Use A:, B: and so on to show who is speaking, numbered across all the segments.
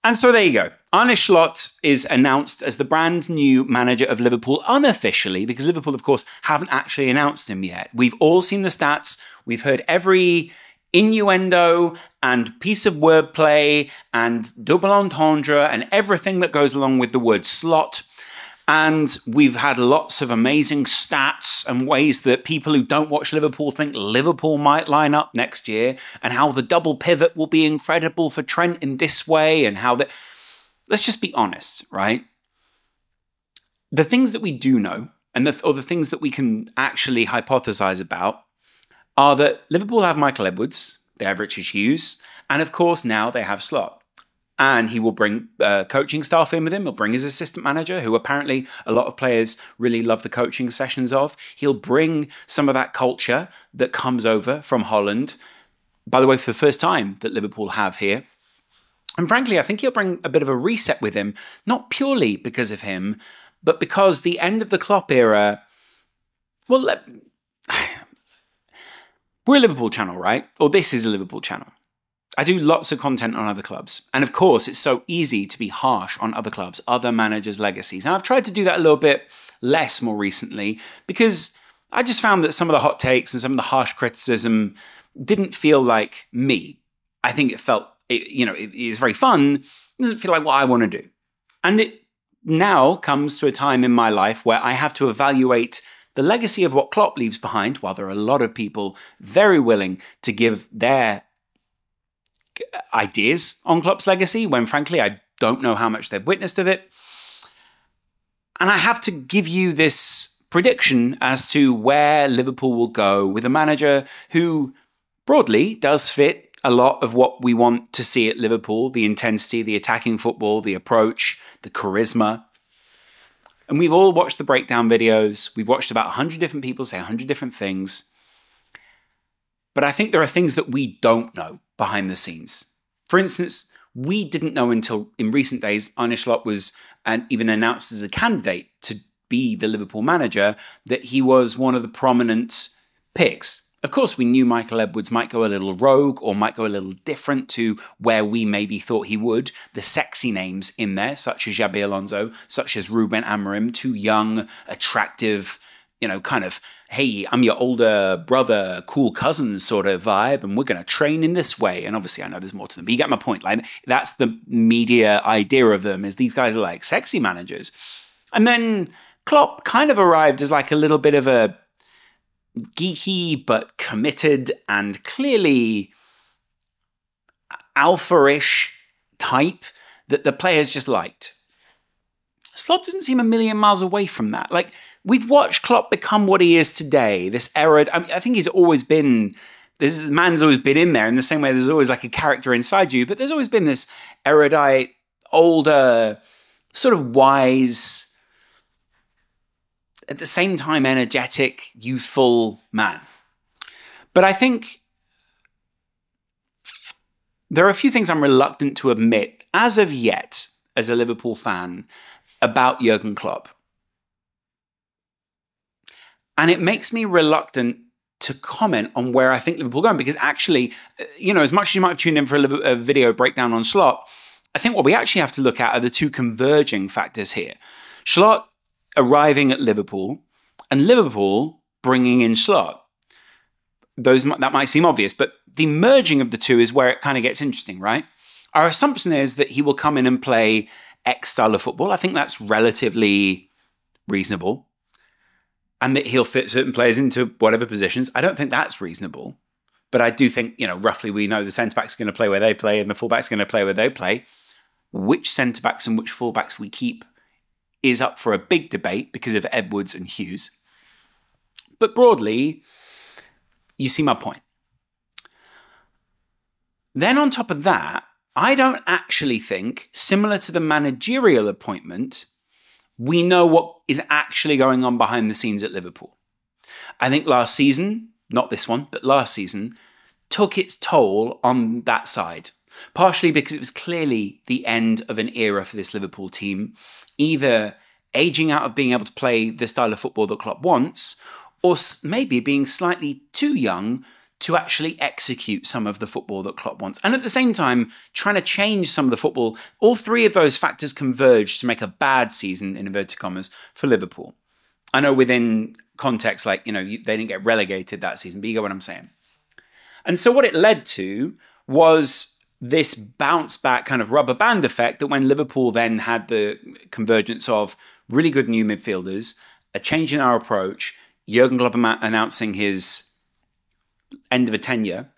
A: And so there you go. Arne Slot is announced as the brand new manager of Liverpool unofficially, because Liverpool, of course, haven't actually announced him yet. We've all seen the stats. We've heard every innuendo and piece of wordplay and double entendre and everything that goes along with the word slot. And we've had lots of amazing stats and ways that people who don't watch Liverpool think Liverpool might line up next year, and how the double pivot will be incredible for Trent in this way, and how that... Let's just be honest, right? The things that we do know, and the things that we can actually hypothesize about, are that Liverpool have Michael Edwards, they have Richard Hughes, and of course now they have Slot. And he will bring coaching staff in with him. He'll bring his assistant manager, who apparently a lot of players really love the coaching sessions of. He'll bring some of that culture that comes over from Holland, by the way, for the first time that Liverpool have here. And frankly, I think he'll bring a bit of a reset with him, not purely because of him, but because the end of the Klopp era, well, we're a Liverpool channel, right? Or this is a Liverpool channel. I do lots of content on other clubs. And of course, it's so easy to be harsh on other clubs, other managers' legacies. And I've tried to do that a little bit less more recently, because I just found that some of the hot takes and some of the harsh criticism didn't feel like me. I think it felt, it is very fun. It doesn't feel like what I want to do. And it now comes to a time in my life where I have to evaluate the legacy of what Klopp leaves behind, while there are a lot of people very willing to give their ideas on Klopp's legacy, when frankly I don't know how much they've witnessed of it. And I have to give you this prediction as to where Liverpool will go with a manager who broadly does fit a lot of what we want to see at Liverpool: the intensity, the attacking football, the approach, the charisma. And we've all watched the breakdown videos. We've watched about 100 different people say 100 different things. But I think there are things that we don't know behind the scenes. For instance, we didn't know until in recent days Arne Slot was even announced as a candidate to be the Liverpool manager, that he was one of the prominent picks. Of course, we knew Michael Edwards might go a little rogue or might go a little different to where we maybe thought he would. The sexy names in there, such as Xabi Alonso, such as Ruben Amorim, two young, attractive, kind of, hey, I'm your older brother, cool cousin sort of vibe, and we're going to train in this way. And obviously I know there's more to them, but you get my point. Like, that's the media idea of them, is these guys are like sexy managers. And then Klopp kind of arrived as like a little bit of a geeky but committed and clearly alpha-ish type that the players just liked. Slot doesn't seem a million miles away from that. Like, we've watched Klopp become what he is today, this erudite. I think he's always been, this man's always been in there, in the same way there's always like a character inside you, but there's always been this erudite, older, sort of wise, at the same time energetic, youthful man. But I think there are a few things I'm reluctant to admit, as of yet, as a Liverpool fan, about Jurgen Klopp. And it makes me reluctant to comment on where I think Liverpool are going, because actually, as much as you might have tuned in for a video breakdown on Slot, I think what we actually have to look at are the two converging factors here. Slot arriving at Liverpool, and Liverpool bringing in Slot. That might seem obvious, but the merging of the two is where it kind of gets interesting, right? Our assumption is that he will come in and play X style of football. I think that's relatively reasonable. And that he'll fit certain players into whatever positions. I don't think that's reasonable. But I do think, roughly we know the centre-backs are going to play where they play and the full-backs are going to play where they play. Which centre-backs and which full-backs we keep is up for a big debate because of Edwards and Hughes. But broadly, you see my point. Then on top of that, I don't actually think, similar to the managerial appointment, we know what is actually going on behind the scenes at Liverpool. I think last season, not this one, but last season, took its toll on that side. Partially because it was clearly the end of an era for this Liverpool team, either aging out of being able to play the style of football that Klopp wants, or maybe being slightly too young to actually execute some of the football that Klopp wants. And at the same time, trying to change some of the football. All three of those factors converge to make a bad season, in inverted commas, for Liverpool. I know within context, like, they didn't get relegated that season, but you get what I'm saying. And so what it led to was this bounce back kind of rubber band effect that when Liverpool then had the convergence of really good new midfielders, a change in our approach, Jurgen Klopp announcing his end of a tenure,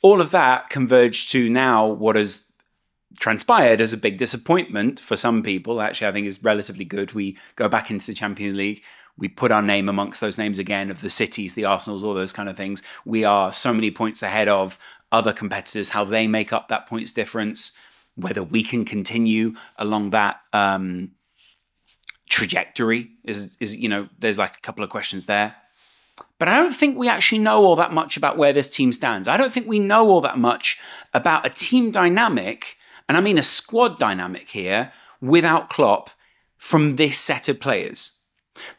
A: all of that converged to now what has transpired as a big disappointment for some people. Actually, I think is relatively good. We go back into the Champions League. We put our name amongst those names again of the Cities, the Arsenals, all those kind of things. We are so many points ahead of other competitors, how they make up that points difference, whether we can continue along that trajectory is there's like a couple of questions there. But I don't think we actually know all that much about where this team stands. I don't think we know all that much about a team dynamic, and I mean a squad dynamic here, without Klopp from this set of players.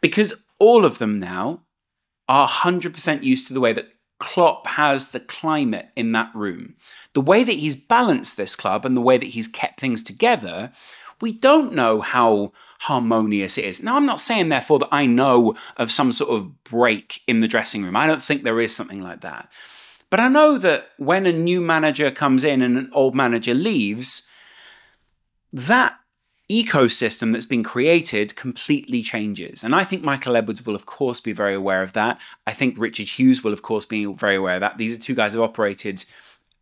A: Because all of them now are 100% used to the way that Klopp has the climate in that room. The way that he's balanced this club and the way that he's kept things together, we don't know how harmonious it is. Now, I'm not saying, therefore, that I know of some sort of break in the dressing room. I don't think there is something like that. But I know that when a new manager comes in and an old manager leaves, that ecosystem that's been created completely changes. And I think Michael Edwards will, of course, be very aware of that. I think Richard Hughes will, of course, be very aware of that. These are two guys who have operated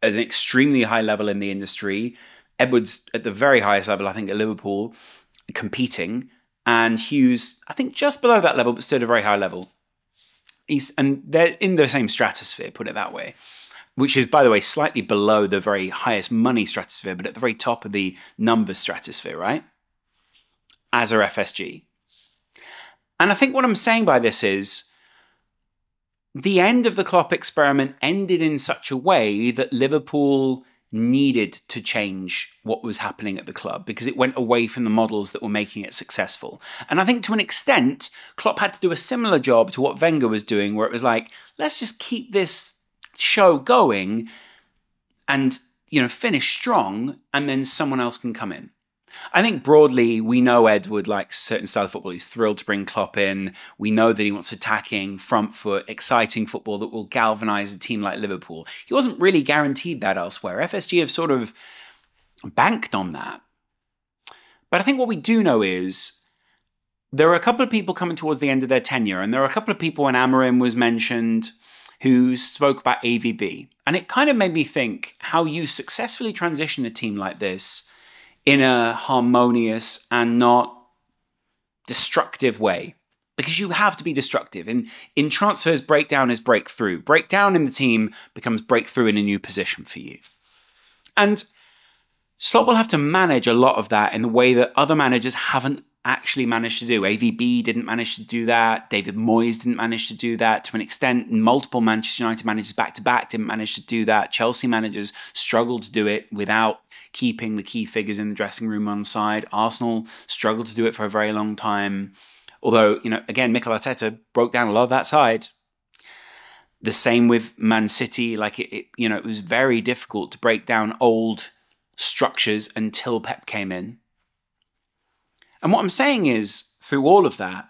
A: at an extremely high level in the industry. Edwards at the very highest level, I think, at Liverpool, competing. And Hughes, I think, just below that level, but still at a very high level. And they're in the same stratosphere, put it that way. Which is, by the way, slightly below the very highest money stratosphere, but at the very top of the numbers stratosphere, right? As are FSG. And I think what I'm saying by this is the end of the Klopp experiment ended in such a way that Liverpool needed to change what was happening at the club because it went away from the models that were making it successful. And I think to an extent, Klopp had to do a similar job to what Wenger was doing, where it was like, let's just keep this show going and, finish strong, and then someone else can come in. I think broadly, we know Ed would like a certain style of football. He's thrilled to bring Klopp in. We know that he wants attacking, front foot, exciting football that will galvanise a team like Liverpool. He wasn't really guaranteed that elsewhere. FSG have sort of banked on that. But I think what we do know is there are a couple of people coming towards the end of their tenure, and there are a couple of people when Amorim was mentioned who spoke about AVB. And it kind of made me think how you successfully transition a team like this in a harmonious and not destructive way. Because you have to be destructive. In transfers, breakdown is breakthrough. Breakdown in the team becomes breakthrough in a new position for you. And Slot will have to manage a lot of that in the way that other managers haven't actually managed to do. AVB didn't manage to do that. David Moyes didn't manage to do that. To an extent, multiple Manchester United managers back-to-back didn't manage to do that. Chelsea managers struggled to do it without keeping the key figures in the dressing room on side. Arsenal struggled to do it for a very long time. Although, again, Mikel Arteta broke down a lot of that side. The same with Man City. It was very difficult to break down old structures until Pep came in. And what I'm saying is, through all of that,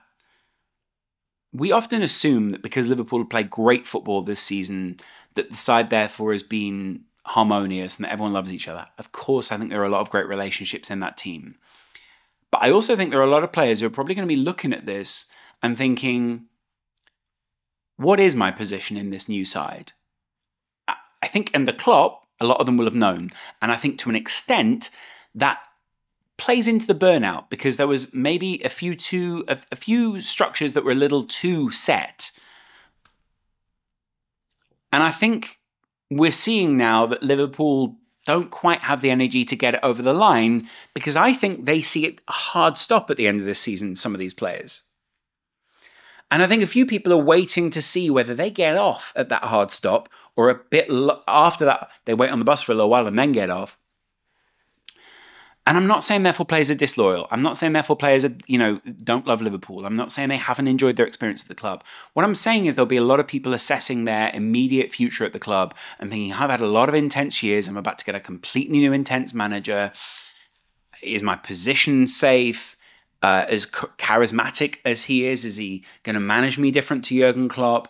A: we often assume that because Liverpool played great football this season, that the side therefore has been harmonious and that everyone loves each other. Of course, I think there are a lot of great relationships in that team. But I also think there are a lot of players who are probably going to be looking at this and thinking, what is my position in this new side? I think under Klopp, a lot of them will have known. And I think to an extent, that plays into the burnout because there was maybe a few structures that were a little too set. And I think we're seeing now that Liverpool don't quite have the energy to get it over the line because I think they see it a hard stop at the end of this season, some of these players. And I think a few people are waiting to see whether they get off at that hard stop or a bit after that, they wait on the bus for a little while and then get off. And I'm not saying therefore players are disloyal. I'm not saying therefore players are, don't love Liverpool. I'm not saying they haven't enjoyed their experience at the club. What I'm saying is there'll be a lot of people assessing their immediate future at the club and thinking, I've had a lot of intense years. I'm about to get a completely new intense manager. Is my position safe? As charismatic as he is he going to manage me different to Jurgen Klopp?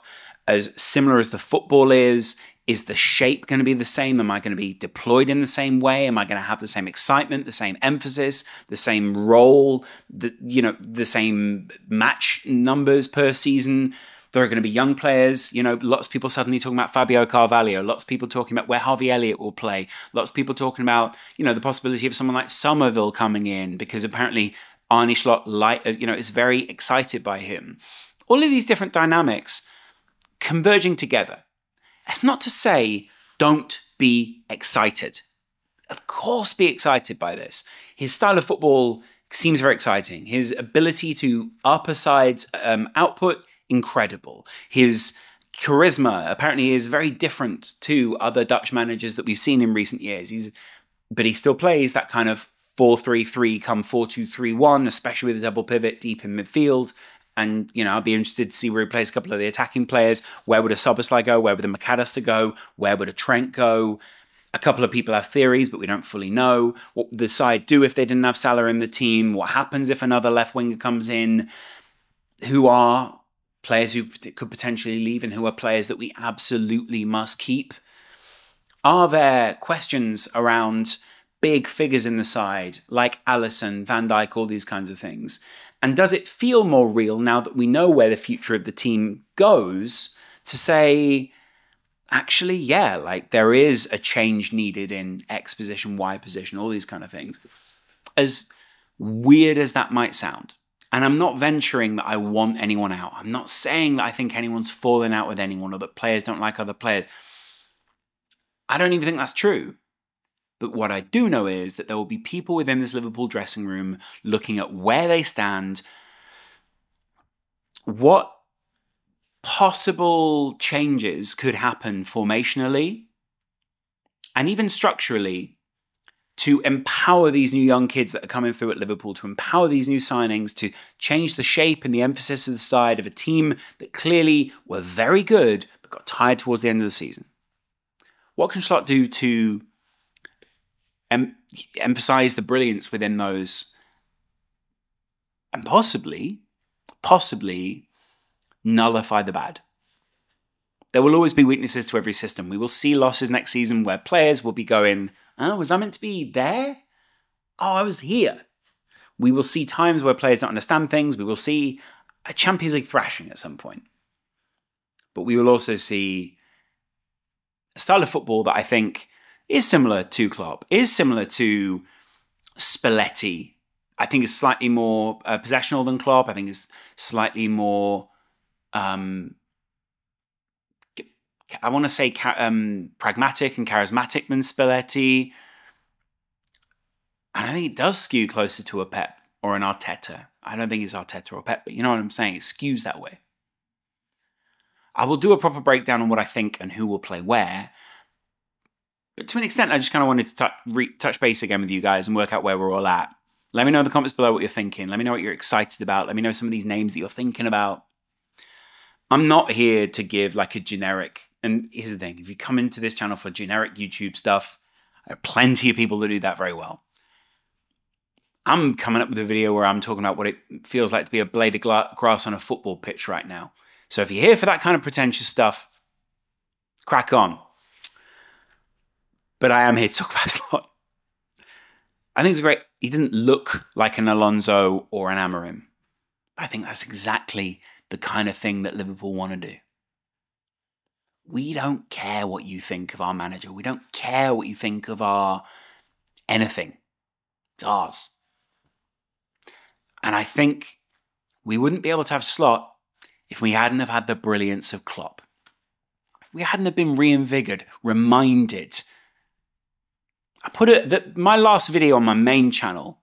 A: As similar as the football is the shape going to be the same? Am I going to be deployed in the same way? Am I going to have the same excitement, the same emphasis, the same role, the same match numbers per season? There are going to be young players, lots of people suddenly talking about Fabio Carvalho, lots of people talking about where Harvey Elliott will play, lots of people talking about, the possibility of someone like Somerville coming in because apparently Arne Slot is very excited by him. All of these different dynamics converging together. That's not to say don't be excited. Of course be excited by this. His style of football seems very exciting. His ability to up a side's output, incredible. His charisma apparently is very different to other Dutch managers that we've seen in recent years. But he still plays that kind of 4-3-3 come 4-2-3-1, especially with a double pivot deep in midfield. And, I'd be interested to see where he plays a couple of the attacking players. Where would a Szoboszlai go? Where would a McAllister go? Where would a Trent go? A couple of people have theories, but we don't fully know. What would the side do if they didn't have Salah in the team? What happens if another left winger comes in? Who are players who could potentially leave and who are players that we absolutely must keep? Are there questions around big figures in the side, like Alisson, Van Dijk, all these kinds of things? And does it feel more real now that we know where the future of the team goes to say, actually, yeah, there is a change needed in X position, Y position, all these kind of things? As weird as that might sound. And I'm not venturing that I want anyone out. I'm not saying that I think anyone's fallen out with anyone or that players don't like other players. I don't even think that's true. But what I do know is that there will be people within this Liverpool dressing room looking at where they stand, what possible changes could happen formationally and even structurally to empower these new young kids that are coming through at Liverpool, to empower these new signings, to change the shape and the emphasis of the side of a team that clearly were very good but got tired towards the end of the season. What can Slot do to emphasize the brilliance within those and possibly nullify the bad? There will always be weaknesses to every system. We will see losses next season where players will be going, oh, was I meant to be there? Oh, I was here. We will see times where players don't understand things. We will see a Champions League thrashing at some point. But we will also see a style of football that I think is similar to Klopp, is similar to Spalletti. I think is slightly more possessional than Klopp. I think is slightly more, I want to say pragmatic and charismatic than Spalletti. And I think it does skew closer to a Pep or an Arteta. I don't think it's Arteta or Pep, but you know what I'm saying? It skews that way. I will do a proper breakdown on what I think and who will play where. But to an extent, I just kind of wanted to touch base again with you guys and work out where we're all at. Let me know in the comments below what you're thinking. Let me know what you're excited about. Let me know some of these names that you're thinking about. I'm not here to give a generic, and here's the thing, if you come into this channel for generic YouTube stuff, there are plenty of people that do that very well. I'm coming up with a video where I'm talking about what it feels like to be a blade of grass on a football pitch right now. So if you're here for that kind of pretentious stuff, crack on. But I am here to talk about Slot. I think it's great. He doesn't look like an Alonso or an Amorim. I think that's exactly the kind of thing that Liverpool want to do. We don't care what you think of our manager. We don't care what you think of our anything. It's ours. And I think we wouldn't be able to have Slot if we hadn't have had the brilliance of Klopp. If we hadn't have been reinvigorated, reminded. I put it, my last video on my main channel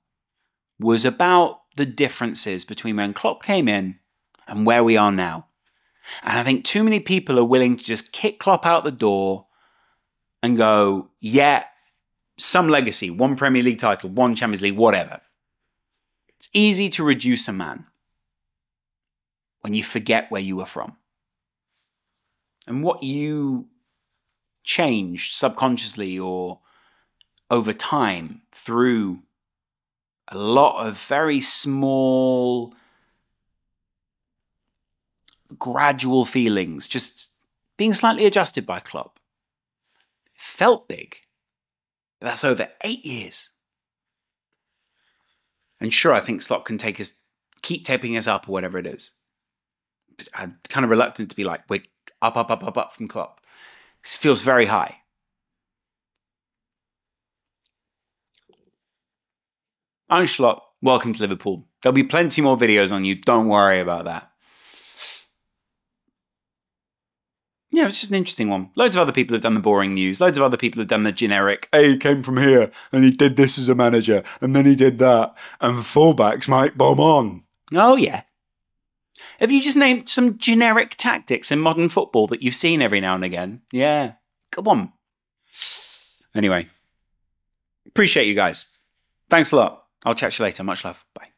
A: was about the differences between when Klopp came in and where we are now. And I think too many people are willing to just kick Klopp out the door and go, yeah, some legacy, one Premier League title, one Champions League, whatever. It's easy to reduce a man when you forget where you were from. And what you changed subconsciously or over time through a lot of very small, gradual feelings, just being slightly adjusted by Klopp. It felt big, but that's over 8 years. And sure, I think Klopp can keep taping us up or whatever it is. I'm kind of reluctant to be like, we're up from Klopp. This feels very high. Arne Slot, welcome to Liverpool. There'll be plenty more videos on you. Don't worry about that. Yeah, it's just an interesting one. Loads of other people have done the boring news. Loads of other people have done the generic, hey, he came from here and he did this as a manager and then he did that and fullbacks might bomb on. Oh, yeah. Have you just named some generic tactics in modern football that you've seen every now and again? Yeah. Come on. Anyway, appreciate you guys. Thanks a lot. I'll chat to you later. Much love. Bye.